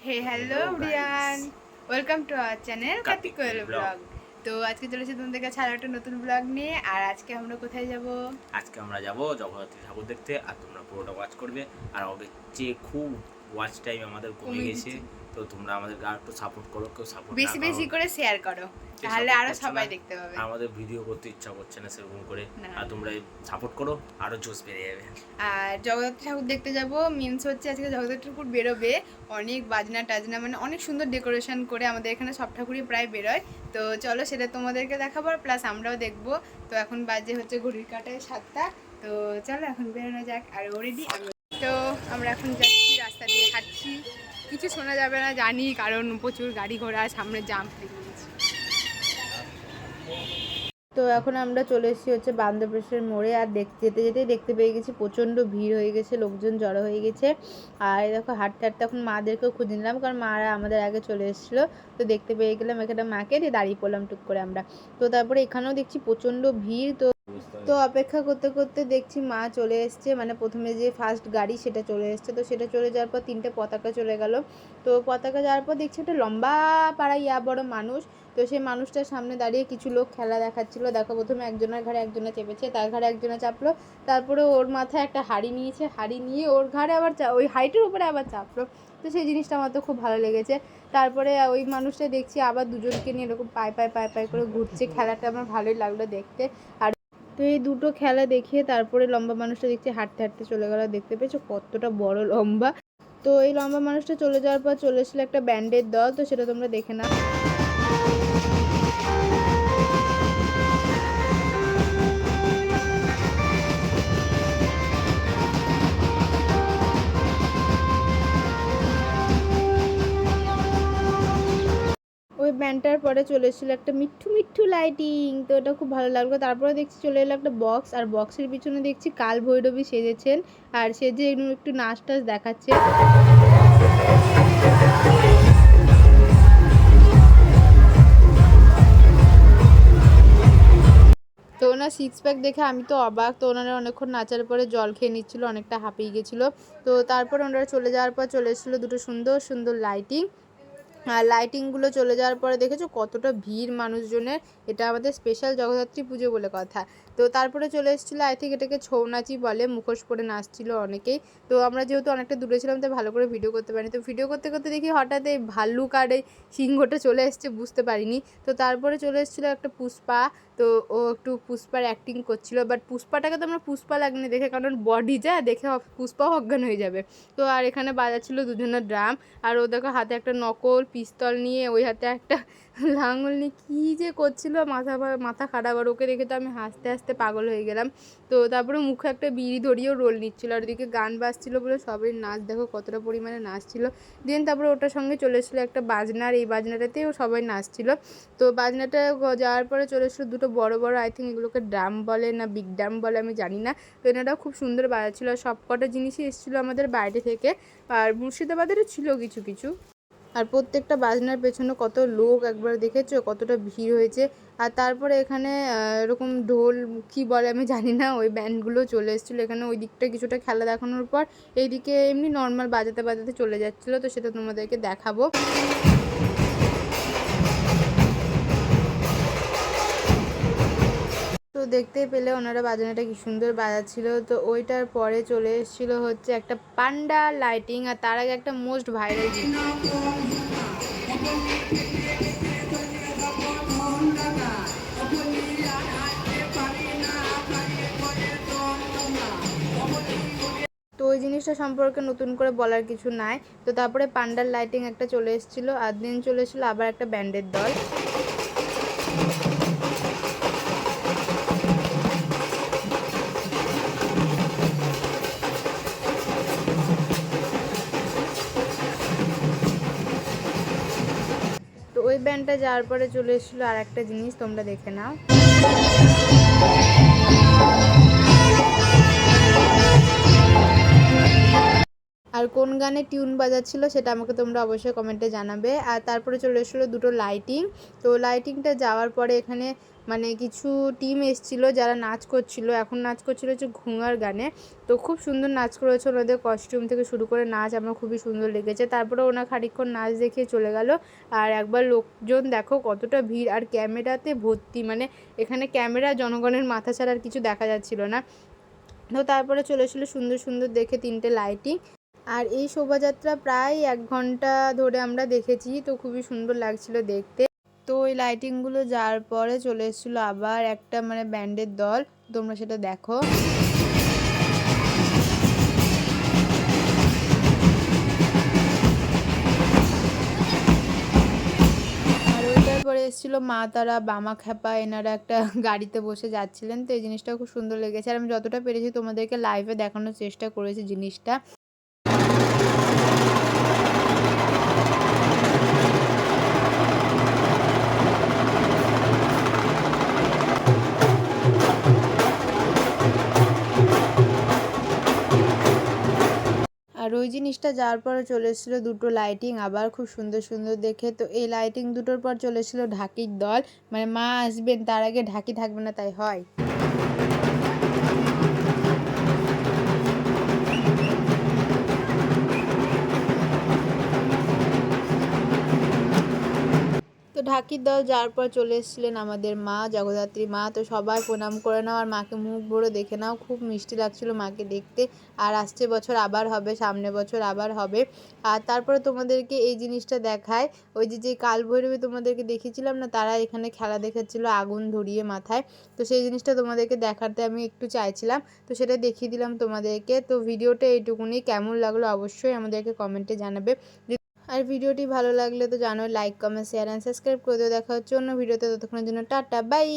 Hey hello Brian, welcome to our channel Kartik Koyel blog. তো আজকে চলেছি তোমাদের কাছে আরো একটা নতুন ব্লগ নিয়ে। আর আজকে আমরা কোথায় যাব? আজকে আমরা যাব জগদ্ধাত্রী ঠাকুর দেখতে। আর তোমরা পুরোটা ওয়াচ করবে। আর আগের চেয়ে খুব ওয়াচ টাইম আমাদের কমে গেছে, তো তোমরা আমাদেরকে আর একটু সাপোর্ট করো। কেউ সাপোর্ট বেশি বেশি করে শেয়ার করো, তাহলে আরো সবাই দেখতে পাবে। আমাদের ভিডিও করতে ইচ্ছা করছে না সেরকম করে, আর তোমরা সাপোর্ট করো, আরো জোশ বেড়ে যাবে। আর জগদ্ধাত্রী ঠাকুর দেখতে যাব মিনস হচ্ছে আজকে জগদ্ধাত্রী ঠাকুর বেরোবে, অনেক বাজনা টাজনা, মানে অনেক সুন্দর ডেকোরেশন করে। আমাদের এখানে সব ঠাকুরই প্রায় বেরোয়, তো চলো সেটা তোমাদেরকে দেখাবো, প্লাস আমরাও দেখবো। তো এখন বাজে হচ্ছে ঘড়ির কাঁটায় 7টা, তো চলো এখন বেরোনো যাক। আর অলরেডি তো আমরা এখন যাচ্ছি, রাস্তা দিয়ে হাঁটছি, কিছু শোনা যাবে না জানি, কারণ প্রচুর গাড়ি ঘোড়া, সামনে জাম লেগে গেছে। তো এখন আমরা চলে এসেছি হচ্ছে বান্দরপ্রেসের মোড়ে। আর যেতে যেতেই দেখতে পেয়ে গেছি প্রচণ্ড ভিড় হয়ে গেছে, লোকজন জড়ো হয়ে গেছে। আর দেখো হাঁটতে হাঁটতে এখন মাদেরকেও খুঁজে নিলাম, কারণ মারা আমাদের আগে চলে এসেছিলো। তো দেখতে পেয়ে গেলাম এখানে মাকে, দিয়ে দাঁড়িয়ে পড়লাম টুক করে আমরা। তো তারপরে এখানেও দেখছি প্রচণ্ড ভিড়। তো অপেক্ষা করতে করতে দেখছি মা চলে এসছে, মানে প্রথমে যে ফার্স্ট গাড়ি সেটা চলে এসছে। তো সেটা চলে যাওয়ার পর 3টে পতাকা চলে গেল। তো পতাকা যাওয়ার পর দেখছি একটা লম্বা পাড়া বড় মানুষ। তো সেই মানুষটার সামনে দাঁড়িয়ে কিছু লোক খেলা দেখাচ্ছিল। দেখো প্রথমে একজনের ঘাড়ে একজনে চেপেছে, তার ঘাড়ে একজনে চাপলো, তারপরে ওর মাথায় একটা হাঁড়ি নিয়েছে, হাঁড়ি নিয়ে ওর ঘাড়ে আবার ওই হাইটের উপরে আবার চাপলো। তো সেই জিনিসটা আমার তো খুব ভালো লেগেছে। তারপরে ওই মানুষটা দেখছি আবার দুজনকে নিয়ে এরকম পায়ে পায়ে পায়ে পায়ে করে ঘুরছে, খেলাটা আমার ভালোই লাগলো দেখতে। আর তো এই দুটো খেলা দেখিয়ে তারপরে লম্বা মানুষটা দেখছি হাঁটতে হাঁটতে চলে গেল। দেখতে পেয়েছো কতটা বড় লম্বা। তো এই লম্বা মানুষটা চলে যাওয়ার পর চলে এসেছিলো একটা ব্যান্ডের দল, তো সেটা তোমরা দেখে নাও। ওই ব্যান্ডটার পরে চলে এসেছিলো একটা মিঠু মিঠু লাইটিং, তো ওটা খুব ভালো লাগলো। তারপরে দেখছি চলে এলো একটা বক্স, আর বক্সের পিছনে দেখছি কাল ভৈরবী সেজেছেন, আর সেজে একটু নাচ টাচ দেখাচ্ছে। তো ওনার 6 প্যাক দেখে আমি তো অবাক। তো ওনারা অনেকক্ষণ নাচার পরে জল খেয়ে নিচ্ছিলো, অনেকটা হাঁপিয়ে গেছিলো। তো তারপর ওনারা চলে যাওয়ার পর চলে এসেছিলো দুটো সুন্দর সুন্দর লাইটিং। আর লাইটিংগুলো চলে যাওয়ার পরে দেখেছো কতটা ভিড় মানুষজনের। এটা আমাদের স্পেশাল জগদ্ধাত্রী পুজো বলে কথা। তো তারপরে চলে এসেছিলো, আই থিঙ্ক এটাকে ছৌ নাচই বলে, মুখোশ পরে নাচছিলো অনেকেই। তো আমরা যেহেতু অনেকটা দূরে ছিলাম তাই ভালো করে ভিডিও করতে পারিনি। তো ভিডিও করতে করতে দেখি হঠাৎ এই ভাল্লুক আর এই সিংহটা চলে এসছে, বুঝতে পারিনি। তো তারপরে চলে এসেছিলো একটা পুষ্পা। তো ও একটু পুষ্পার অ্যাক্টিং করছিলো, বাট পুষ্পাটাকে তো আমরা পুষ্পা লাগেনি দেখে, কারণ বডি যা দেখে পুষ্পাও অজ্ঞান হয়ে যাবে। তো আর এখানে বাজাচ্ছিলো দুজনের ড্রাম, আর ও দেখো হাতে একটা নকল পিস্তল নিয়ে, ওই হাতে একটা লাঙল নিয়ে কী যে করছিল, মাথা খারাপ। আর ওকে দেখে তো আমি হাসতে হাসতে পাগল হয়ে গেলাম। তো তারপরে মুখে একটা বিড়ি ধরিয়েও রোল নিচ্ছিলো, আর ওদিকে গান বাজছিলো বলে সবাই নাচ দেখো কতটা পরিমাণে নাচছিলো। দেন তারপরে ওটার সঙ্গে চলে এসেছিলো একটা বাজনার, এই বাজনাটাতেও সবাই নাচছিলো। তো বাজনাটা যাওয়ার পরে চলে এসেছিলো দুটো বড় বড়, আই থিঙ্ক এগুলোকে ড্রাম বলে না বিগ ড্রাম বলে আমি জানি না। তো এনারাও খুব সুন্দর বাজাচ্ছিলো। আর সব কটা জিনিসই এসেছিলো আমাদের বাইরে থেকে, আর মুর্শিদাবাদেরও ছিল কিছু কিছু। আর প্রত্যেকটা বাজনার পেছনে কত লোক একবার দেখেছো, কতটা ভিড় হয়েছে। আর তারপরে এখানে এরকম ঢোল কী বলে আমি জানি না, ওই ব্যান্ডগুলো চলে এসেছিলো এখানে। ওই দিকটা কিছুটা খেলা দেখানোর পর এইদিকে এমনি নর্মাল বাজাতে বাজাতে চলে যাচ্ছিলো, তো সেটা তোমাদেরকে দেখাবো। তো দেখতেই পেলে ওনারা বাজনাটা কি সুন্দর বাজাচ্ছিল। তো ওইটার পরে চলে এসেছিলো হচ্ছে একটা পান্ডা লাইটিং, আর তার আগে একটা মোস্ট ভাইরাল জিনিস। তো ওই জিনিসটা সম্পর্কে নতুন করে বলার কিছু নাই। তো তারপরে পান্ডার লাইটিং একটা চলে এসেছিলো, আর দিন চলে এসেছিলো আবার একটা ব্যান্ডের দল। তো ওই ব্যান্ডটা যাওয়ার পরে চলে এসেছিলো আর একটা জিনিস, তোমরা দেখে নাও। আর কোন গানে টিউন বাজাচ্ছিলো সেটা আমাকে তোমরা অবশ্যই কমেন্টে জানাবে। আর তারপরে চলে এসেছিলো দুটো লাইটিং। তো লাইটিংটা যাওয়ার পরে এখানে মানে কিছু টিম এসেছিলো যারা নাচ করছিলো, এখন নাচ করছিলো হচ্ছে ঘুঙার গানে। তো খুব সুন্দর নাচ করেছে, ওনাদের কস্টিউম থেকে শুরু করে নাচ আমার খুবই সুন্দর লেগেছে। তারপরে ওনার খানিকক্ষণ নাচ দেখিয়ে চলে গেল। আর একবার লোকজন দেখো কতটা ভিড়, আর ক্যামেরাতে ভর্তি, মানে এখানে ক্যামেরা জনগণের মাথা ছাড়া আর কিছু দেখা যাচ্ছিলো না। তো তারপরে চলে এসেছিলো সুন্দর সুন্দর দেখে 3টে লাইটিং। আর এই শোভাযাত্রা প্রায় 1 ঘন্টা ধরে আমরা দেখেছি, তো খুবই সুন্দর লাগছিল দেখতে। তো ওই লাইটিংগুলো যাওয়ার পরে চলে এসেছিলো আবার একটা মানে ব্যান্ডের দল, তোমরা সেটা দেখো। আর ওইটার পরে এসেছিলো মা তারা, বামা খ্যাপা, এনারা একটা গাড়িতে বসে যাচ্ছিলেন। তো এই জিনিসটা খুব সুন্দর লেগেছে, আর আমি যতটা পেরেছি তোমাদেরকে লাইভে দেখানোর চেষ্টা করেছি জিনিসটা। আর ওই জিনিসটা যাওয়ার পরে চলে এসেছিলো দুটো লাইটিং আবার খুব সুন্দর সুন্দর দেখে। তো এই লাইটিং দুটোর পর চলে এসেছিলো ঢাকির দল, মানে মা আসবেন তার আগে ঢাকি থাকবে না, তাই হয়। তো ঢাকির দল যাওয়ার পর চলে এসেছিলেন আমাদের মা, জগদ্ধাত্রী মা। তো সবাই প্রণাম করে নাও আর মাকে মুখ ভরে দেখে নাও, খুব মিষ্টি লাগছিল মাকে দেখতে। আর আসছে বছর আবার হবে, সামনে বছর আবার হবে। আর তারপরে তোমাদেরকে এই জিনিসটা দেখায়, ওই যে কালভৈরবী তোমাদেরকে দেখিয়েছিলাম না, তারা এখানে খেলা দেখাচ্ছিল আগুন ধরিয়ে মাথায়। তো সেই জিনিসটা তোমাদেরকে দেখাতে আমি একটু চাইছিলাম, তো সেটা দেখিয়ে দিলাম তোমাদেরকে। তো ভিডিওটা এইটুকুনি, কেমন লাগলো অবশ্যই আমাদেরকে কমেন্টে জানাবে। আর ভিডিওটি ভালো লাগলে তো জানো, like comment share and subscribe করে দিও। দেখা হচ্ছে অন্য ভিডিওতে, ততক্ষণের জন্য টাটা বাই।